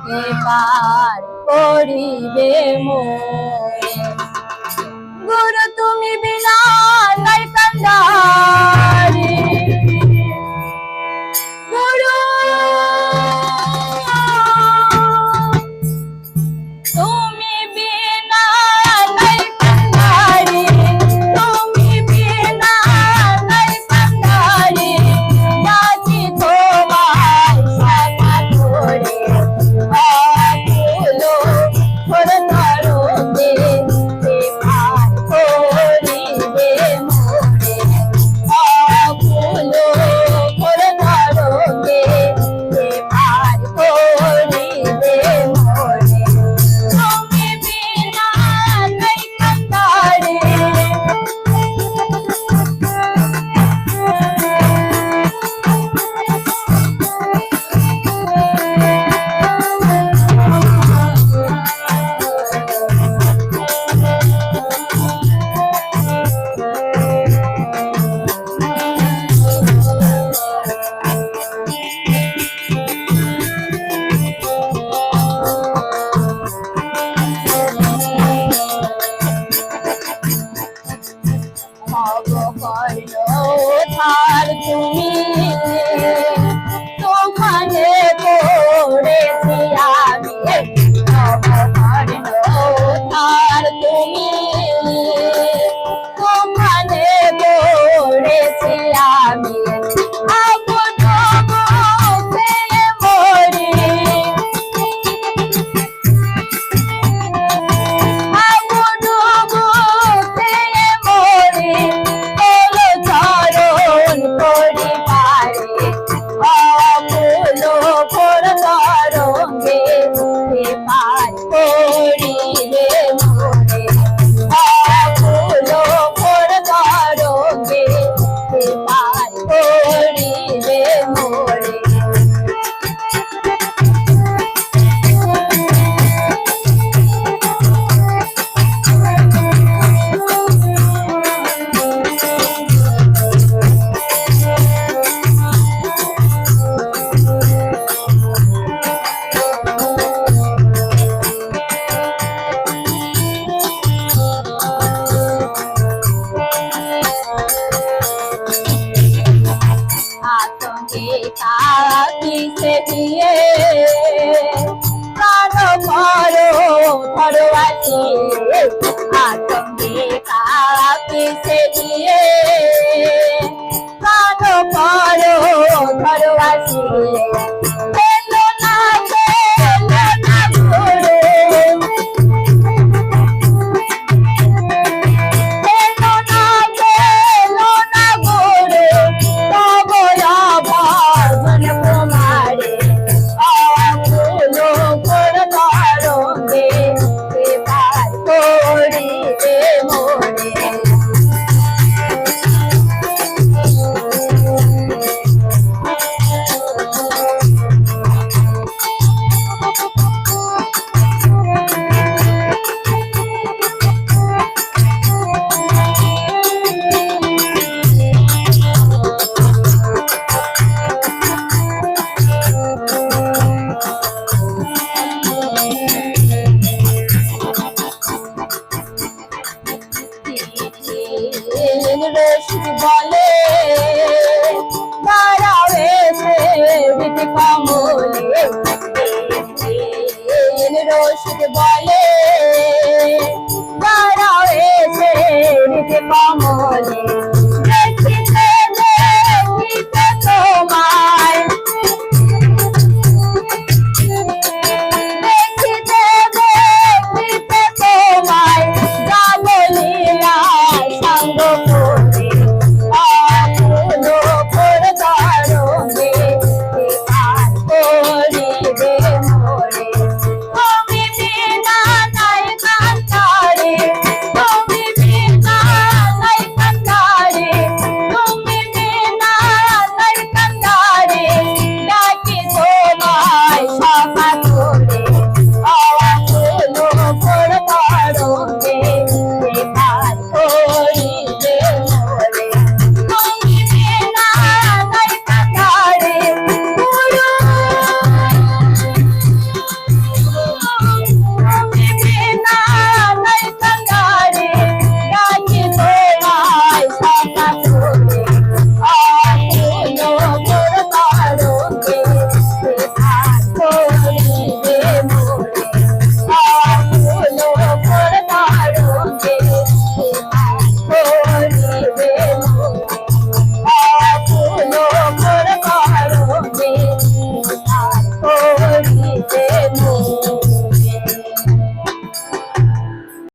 এবার করিবে মোরে গুরু তুমি বিনা নাই কান্দারি গুরু তুমি বিনা নাই কান্দারি তুমি বিনা নাই কান্দারি ডাকি তোমায় সারা করে আকুলো করে ধরতে এবার করিবে মোরে আকুলো করে ধরতে এবার করিবে মোরে তুমি বিনা নাই কান্দারি থার তুমি তোমানে পড়েছি আমি থার তুমি তোমানে পড়েছি আমি কিসে দিয়ে প্রাণ করো ধরবাসি আতঙ্কে কিসে দিয়ে প্রাণ করো ধরবাসি বলে দাঁড়াবে কমলে রশিদ বলে দাঁড়াবে কমলে